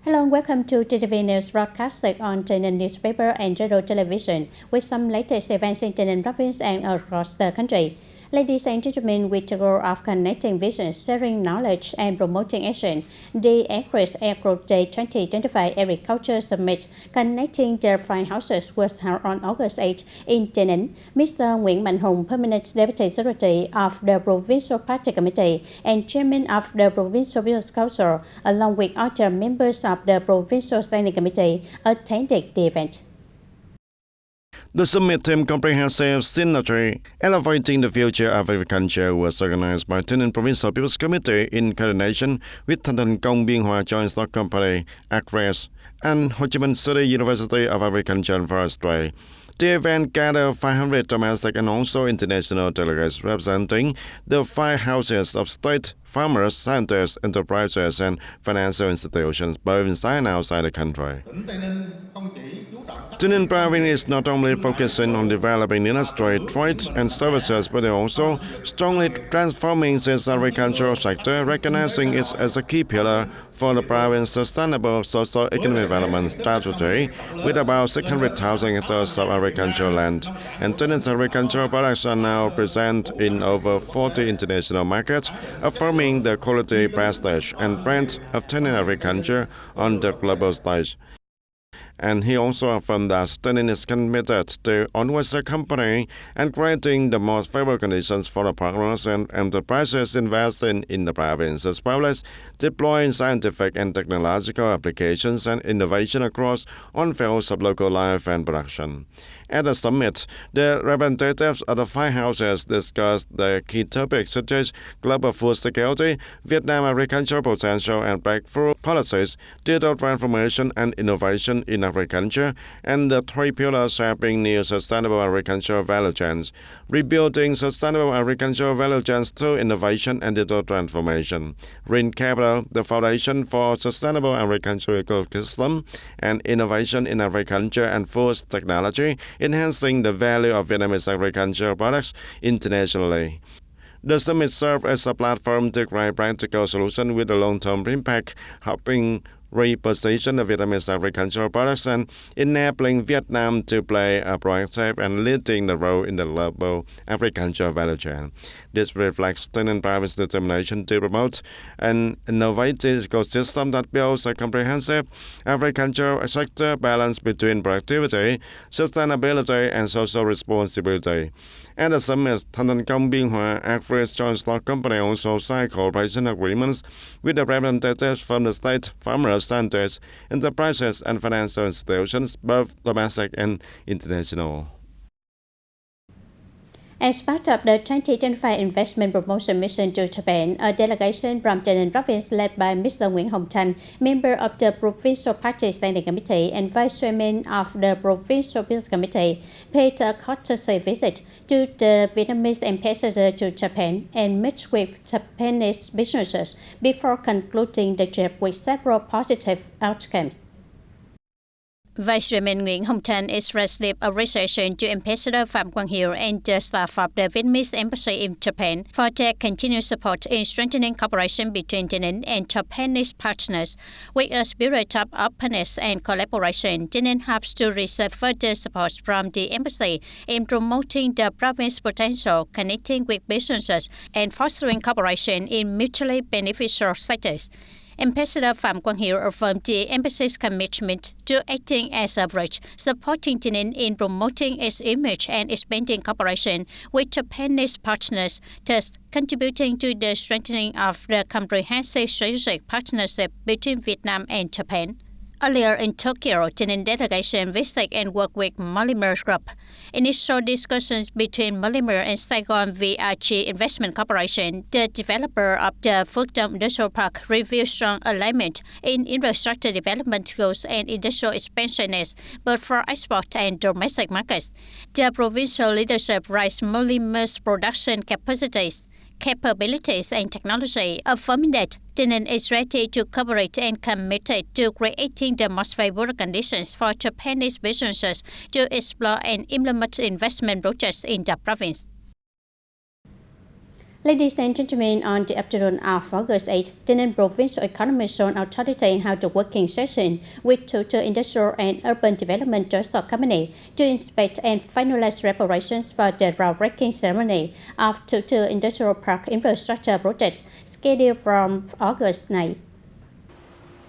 Hello and welcome to TTV News broadcasted on TayNinh newspaper and radio television with some latest events in TayNinh province and across the country. Ladies and gentlemen, with the goal of connecting visions, sharing knowledge, and promoting action, the Agris Agro Day 2025 Agriculture Summit connecting their five houses was held on August 8 in TayNinh. Mr. Nguyễn Mạnh Hùng, Permanent Deputy Secretary of the Provincial Party Committee and Chairman of the Provincial Business Council, along with other members of the Provincial Standing Committee, attended the event. The summit theme Comprehensive Synergy, Elevating the Future of Agriculture was organized by TayNinh Provincial People's Committee in coordination with Thanh Công Biên Hòa Joint Stock Company, Agris, and Ho Chi Minh City University of Agriculture and Forestry. The event gathered 500 domestic and also international delegates representing the five houses of state, farmers, scientists, enterprises, and financial institutions, both inside and outside the country. TayNinh Province is not only focusing on developing industry, trade, and services, but also strongly transforming its agricultural sector, recognizing it as a key pillar for the province's sustainable socio-economic development strategy, with about 600,000 hectares of agricultural land. And TayNinh's agricultural products are now present in over 40 international markets, affirming the quality, prestige, and brand of TayNinh agriculture on the global stage. And he also affirmed that TayNinh is committed to onwards accompanying and creating the most favorable conditions for the partners and enterprises investing in the province, as well as deploying scientific and technological applications and innovation across all fields of local life and production. At the summit, the representatives of the five houses discussed the key topics such as global food security, Vietnam agricultural potential and breakthrough policies, digital transformation and innovation in agriculture, and the three pillars shaping new sustainable agricultural value chains, rebuilding sustainable agricultural value chains through innovation and digital transformation, green capital, the foundation for sustainable agricultural ecosystem, and innovation in agriculture and food technology, enhancing the value of Vietnamese agricultural products internationally. The summit served as a platform to create practical solutions with a long-term impact, helping reposition the Vietnamese agricultural products and enabling Vietnam to play a proactive and leading the role in the global agricultural value chain. This reflects TayNinh Province's determination to promote an innovative ecosystem that builds a comprehensive agricultural sector balance between productivity, sustainability, and social responsibility. At the summit, Thanh Công Biên Hòa Agris Joint Stock Company also signed cooperation agreements with the representatives from the state, farmers, scientists, enterprises, and financial institutions, both domestic and international. As part of the 2025 investment promotion mission to Japan, a delegation from TayNinh Province led by Mr. Nguyễn Hồng Thanh, member of the Provincial Party Standing Committee and Vice Chairman of the Provincial Business Committee, paid a courtesy visit to the Vietnamese ambassador to Japan and met with Japanese businesses before concluding the trip with several positive outcomes. Vice Chairman Nguyễn Hồng Thanh expressed deep appreciation to Ambassador Phạm Quang Hiếu and the staff of the Vietnamese Embassy in Japan for their continued support in strengthening cooperation between TayNinh and Japanese partners. With a spirit of openness and collaboration, TayNinh hopes to receive further support from the Embassy in promoting the province's potential, connecting with businesses, and fostering cooperation in mutually beneficial sectors. Ambassador Phạm Quang Hiếu affirmed the embassy's commitment to acting as a bridge, supporting TayNinh in promoting its image and expanding cooperation with Japanese partners, thus contributing to the strengthening of the comprehensive strategic partnership between Vietnam and Japan. Earlier in Tokyo, TayNinh delegation visited and worked with Polymer Group. Initial discussions between Polymer and Saigon VRG Investment Corporation, the developer of the Phước Đông Industrial Park, revealed strong alignment in infrastructure development goals and industrial expansion needs, both for export and domestic markets. The provincial leadership raised Polymer's production capabilities and technology, affirming that TayNinh is ready to cooperate and committed to creating the most favorable conditions for Japanese businesses to explore and implement investment projects in the province. Ladies and gentlemen, on the afternoon of August 8, TayNinhTV Provincial Economic Zone Authority held a working session with Total Industrial and Urban Development Trust Company to inspect and finalize preparations for the groundbreaking ceremony of Total Industrial Park Infrastructure Project scheduled from August 9.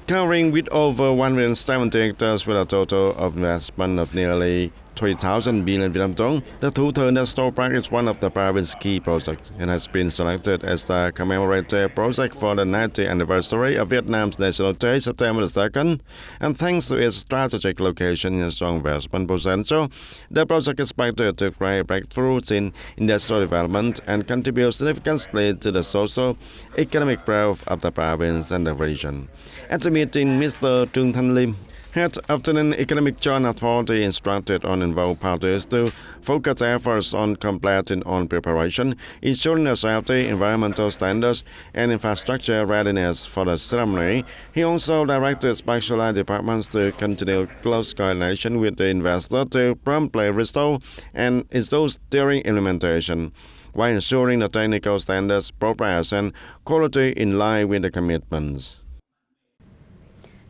Covering with over 170 hectares with a total of investment of nearly 3,000 billion Vietnam dong, the Total Industrial Park is one of the province's key projects and has been selected as the commemorative project for the 90th anniversary of Vietnam's National Day, September 2nd. And thanks to its strategic location and strong investment potential, the project is expected to create breakthroughs in industrial development and contribute significantly to the social, economic growth of the province and the region. At the meeting, Mr. Trương Thanh Liêm, Head of the Economic Joint Authority, instructed on involved parties to focus efforts on completing on preparation, ensuring the safety, environmental standards, and infrastructure readiness for the ceremony. He also directed specialized departments to continue close coordination with the investor to promptly restore and install during implementation, while ensuring the technical standards, progress, and quality in line with the commitments.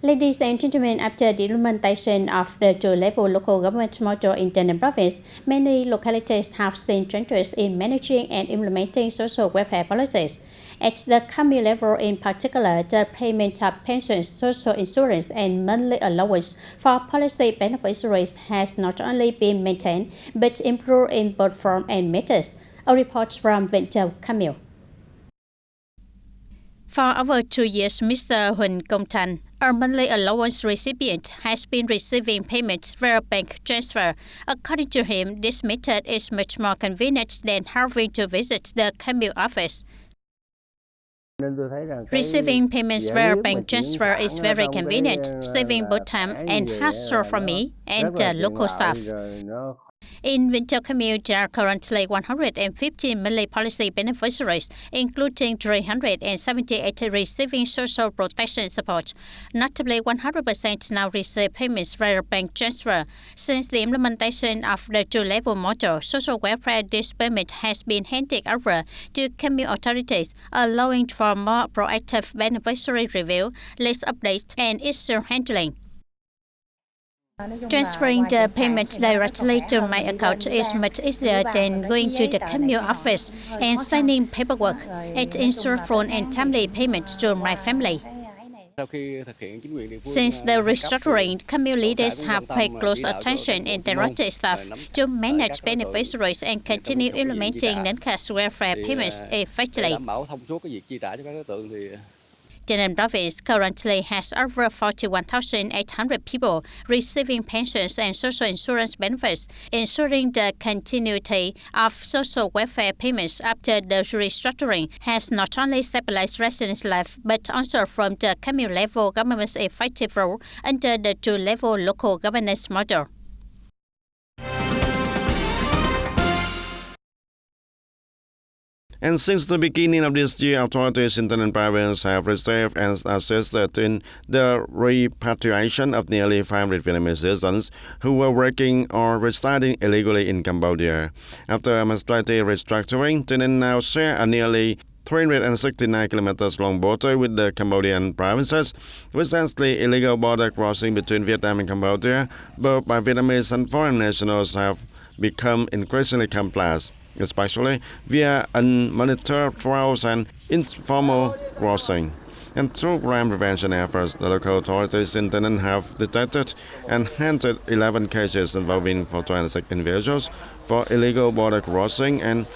Ladies and gentlemen, after the implementation of the two-level local government model in TayNinhTV province, many localities have seen changes in managing and implementing social welfare policies. At the commune level in particular, the payment of pensions, social insurance, and monthly allowance for policy beneficiaries has not only been maintained, but improved in both form and methods. A report from Vĩnh Châu Camille. For over 2 years, Mr. Huỳnh Công Thanh, our monthly allowance recipient, has been receiving payments via bank transfer. According to him, this method is much more convenient than having to visit the commune office. Receiving payments via bank transfer is very convenient, saving both time and hassle for me and the local staff. In Vĩnh Châu Commune, there are currently 115 monthly policy beneficiaries, including 378 receiving social protection support. Notably, 100% now receive payments via bank transfer. Since the implementation of the two-level model, social welfare disbursement has been handed over to commune authorities, allowing for more proactive beneficiary review, list updates, and issue handling. Transferring the payment directly to my account is much easier than going to the commune office and signing paperwork. It ensures prompt and timely payments to my family. Since the restructuring, commune leaders have paid close attention and directed staff to manage beneficiaries and continue implementing non-cash welfare payments effectively. TayNinhTV province currently has over 41,800 people receiving pensions and social insurance benefits, ensuring the continuity of social welfare payments after the restructuring has not only stabilized residents' life, but also from the commune level government's effective role under the two-level local governance model. And since the beginning of this year, authorities in TayNinhTV province have received and assisted in the repatriation of nearly 500 Vietnamese citizens who were working or residing illegally in Cambodia. After administrative restructuring, TayNinhTV now share a nearly 369 kilometers long border with the Cambodian provinces. Recently, illegal border crossing between Vietnam and Cambodia, both by Vietnamese and foreign nationals, have become increasingly complex, especially via unmonitored trails and informal crossing. And through crime prevention efforts, the local authorities in TayNinhTV have detected and handled 11 cases involving 426 individuals for illegal border crossing and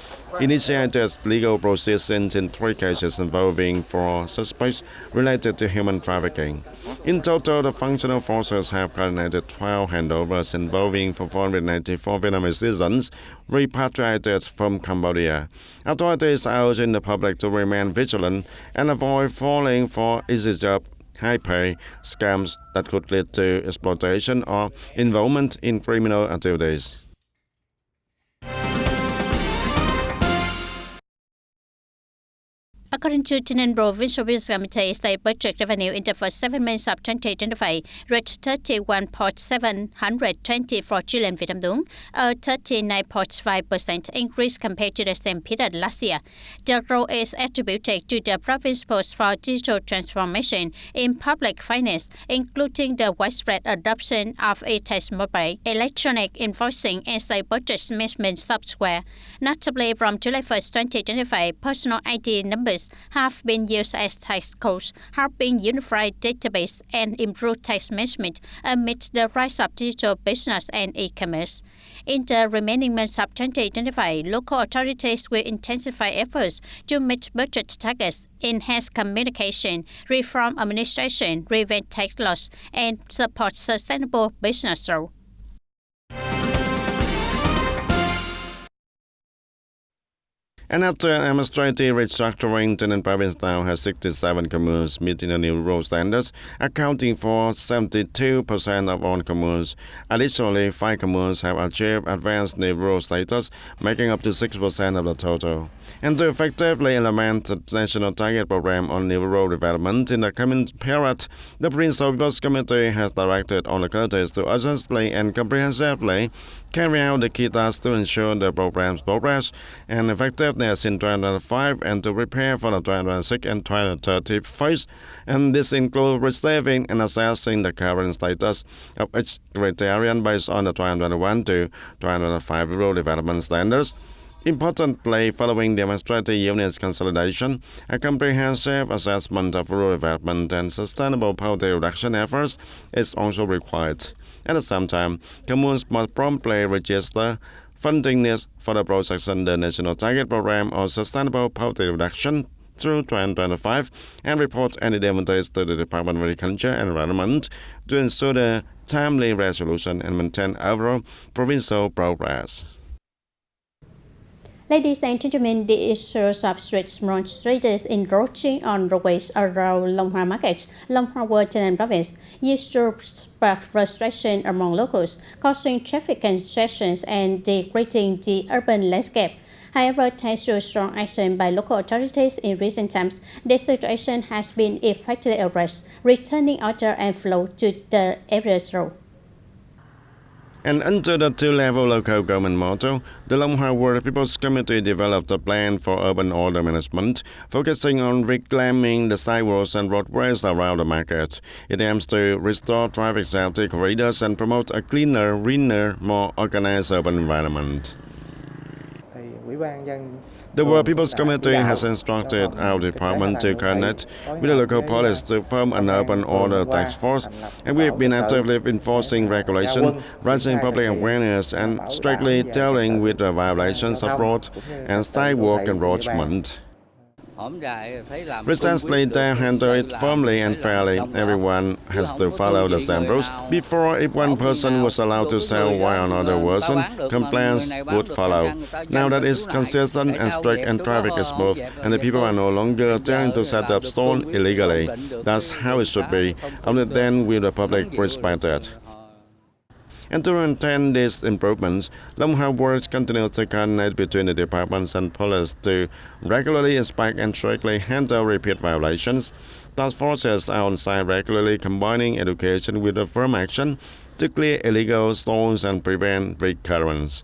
initiated legal proceedings in 3 cases involving 4 suspects related to human trafficking. In total, the functional forces have coordinated 12 handovers involving 494 Vietnamese citizens repatriated from Cambodia. Authorities are urging the public to remain vigilant and avoid falling for easy job, high pay scams that could lead to exploitation or involvement in criminal activities. According to TayNinhTV Provincial Business Committee, state budget revenue in the first 7 months of 2025 reached 31.724 trillion Vietnam dong, a 39.5% increase compared to the same period last year. The growth is attributed to the province's push for digital transformation in public finance, including the widespread adoption of e-tax mobile, electronic invoicing, and state budget management software. Notably, from July 1, 2025, personal ID numbers have been used as tax codes, helping unify database and improve tax management amid the rise of digital business and e-commerce. In the remaining months of 2025, local authorities will intensify efforts to meet budget targets, enhance communication, reform administration, prevent tax loss, and support sustainable business growth. And after administrative restructuring, TayNinhTV province now has 67 communes meeting the new rural standards, accounting for 72% of all communes. Additionally, 5 communes have achieved advanced new rural status, making up to 6% of the total. And to effectively implement the national target program on new rural development in the coming period, the Provincial People's Committee has directed all localities to urgently and comprehensively carry out the key tasks to ensure the program's progress and effectiveness in 2025 and to prepare for the 2026 and 2030 phase. And this includes receiving and assessing the current status of each criterion based on the 2021 to 2025 rural development standards. Importantly, following the administrative unit's consolidation, a comprehensive assessment of rural development and sustainable poverty reduction efforts is also required. At the same time, communes must promptly register funding needs for the projects under the National Target Program on Sustainable Poverty Reduction through 2025 and report any demands to the Department of Agriculture and Environment to ensure the timely resolution and maintain overall provincial progress. Ladies and gentlemen, the issues of street demonstrators encroaching on roadways around Long Hoa Market, Long Hoa World, TayNinhTV province used to spark frustration among locals, causing traffic congestions and degrading the urban landscape. However, thanks to strong action by local authorities in recent times, the situation has been effectively addressed, returning order and flow to the area's road. And under the two-level local government model, the Long Hoa World People's Committee developed a plan for urban order management, focusing on reclaiming the sidewalks and roadways around the market. It aims to restore traffic safety corridors and promote a cleaner, greener, more organized urban environment. The World People's Committee has instructed our department to coordinate with the local police to form an urban order task force, and we have been actively enforcing regulation, raising public awareness, and strictly dealing with the violations of road and sidewalk encroachment. Precisely, they handle it firmly and fairly. Everyone has to follow the same rules. Before, if one person was allowed to sell while another person, complaints would follow. Now that it's consistent and strict and traffic is smooth, and the people are no longer trying to set up stores illegally. That's how it should be. Only then will the public respect it. And to maintain these improvements, Long Hoa World continues to coordinate between the departments and police to regularly inspect and strictly handle repeat violations. Task forces are on site regularly combining education with firm action to clear illegal stores and prevent recurrence.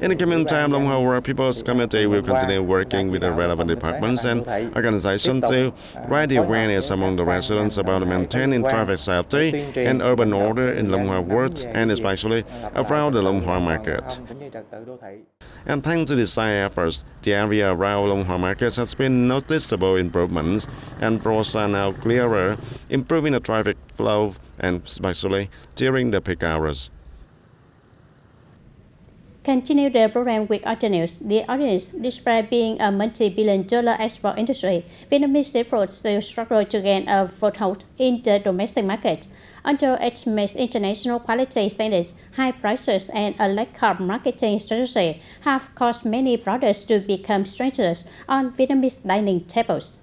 In the coming time, Long Hoa World People's Committee will continue working with the relevant departments and organizations to raise the awareness among the residents about maintaining traffic safety and urban order in Long Hoa World and especially around the Long Hoa Market. And thanks to these side efforts, the area around Long Hoa Market has been noticeable improvements and roads are now clearer, improving the traffic flow and especially during the peak hours. Continue the program with other news. The audience, despite being a multi-billion-dollar export industry, Vietnamese seafood still struggle to gain a foothold in the domestic market. Although it meets international quality standards, high prices and a lack of marketing strategy have caused many products to become strangers on Vietnamese dining tables.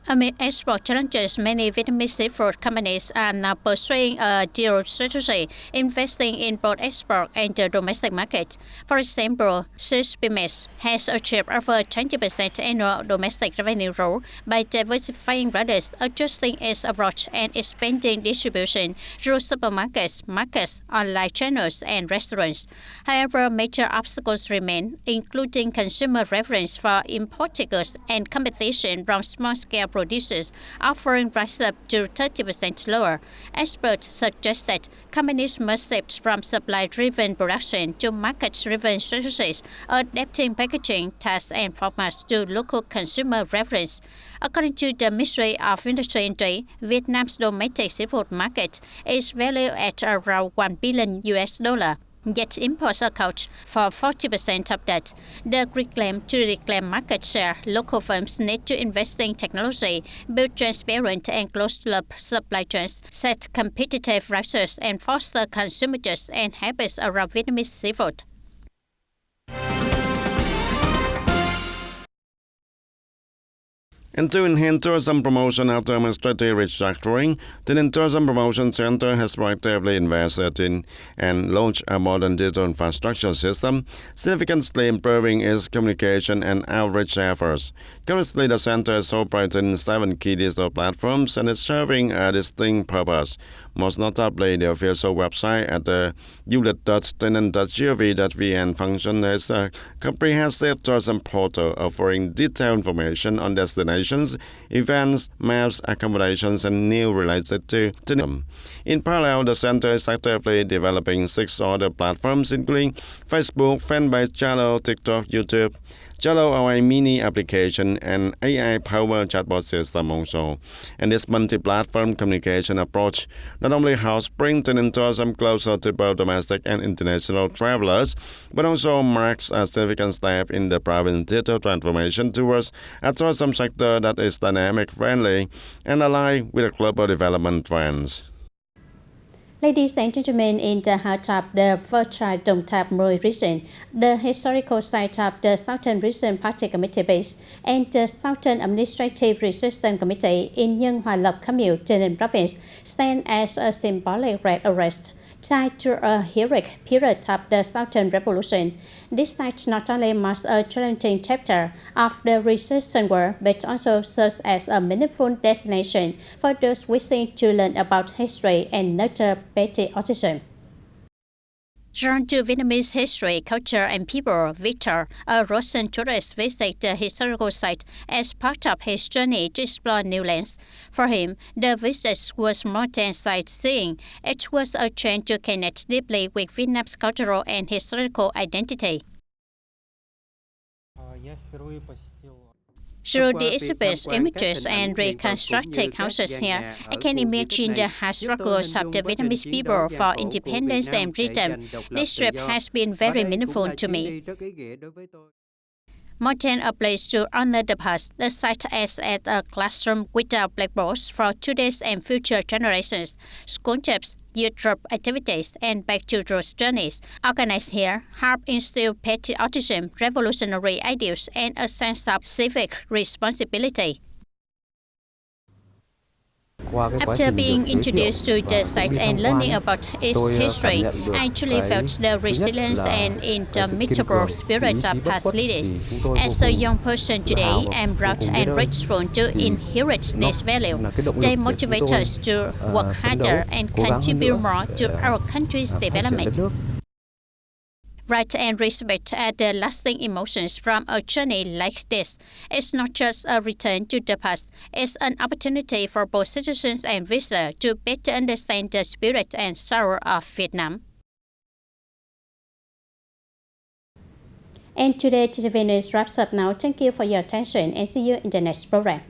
Amid export challenges, many Vietnamese seafood companies are now pursuing a dual strategy, investing in both export and the domestic market. For example, Swiss has achieved over 20% annual domestic revenue growth by diversifying products, adjusting its approach, and expanding distribution through supermarkets, markets, online channels, and restaurants. However, major obstacles remain, including consumer preference for imported goods and competition from small-scale producers offering prices up to 30% lower. Experts suggest that companies must shift from supply-driven production to market-driven strategies, adapting packaging, tasks, and formats to local consumer preference. According to the Ministry of Industry and Trade, Vietnam's domestic seafood market is valued at around $1 billion. Yet imports account for 40% of that. The reclaim to reclaim market share, local firms need to invest in technology, build transparent and closed-loop supply chains, set competitive prices, and foster consumer trust and habits around Vietnamese seafood. And to enhance tourism promotion after administrative restructuring, the TayNinhTV Tourism Promotion Center has proactively invested in and launched a modern digital infrastructure system, significantly improving its communication and outreach efforts. Currently, the center is operating 7 key digital platforms and is serving a distinct purpose. Most notably, the official website at the du lịch.TayNinhTVToday function is a comprehensive tourism portal offering detailed information on destinations, events, maps, accommodations, and news related to TayNinhTV. In parallel, the center is actively developing 6 other platforms, including Facebook, fanpage channel, TikTok, YouTube, Zalo, our mini application, and AI-powered chatbot system also. And this multi-platform communication approach not only helps bring TayNinhTV tourism closer to both domestic and international travelers, but also marks a significant step in the province's digital transformation towards a tourism sector that is dynamic, friendly, and aligned with the global development trends. Ladies and gentlemen, in the heart of the fertile Dong Thap Mười region, the historical site of the Southern Region Party Committee base and the Southern Administrative Resistance Committee in Nhân Hòa Lập Commune, TayNinhTV Province, stand as a symbolic red arrest tied to a heroic period of the Southern Revolution. This site not only marks a challenging chapter of the resistance war, but also serves as a meaningful destination for those wishing to learn about history and nurture patriotism. Drawn to Vietnamese history, culture, and people, Victor, a Russian tourist, visited the historical site as part of his journey to explore new lands. For him, the visit was more than sightseeing. It was a chance to connect deeply with Vietnam's cultural and historical identity. Through the exhibits, images, and reconstructed houses here, I can imagine the hard struggles of the Vietnamese people for independence and freedom. This trip has been very meaningful to me. More than a place to honor the past, the site acts as a classroom without blackboards for today's and future generations. School trips, youth group activities, and back-to-roots journeys organized here help instill patriotism, revolutionary ideals, and a sense of civic responsibility. After being introduced to the site and learning about its history, I truly felt the resilience and indomitable spirit of past leaders. As a young person today, I'm proud and grateful to inherit this value. They motivate us to work harder and contribute more to our country's development. Pride and respect are the lasting emotions from a journey like this. It's not just a return to the past, it's an opportunity for both citizens and visitors to better understand the spirit and soul of Vietnam. And today, TTV News wraps up now. Thank you for your attention and see you in the next program.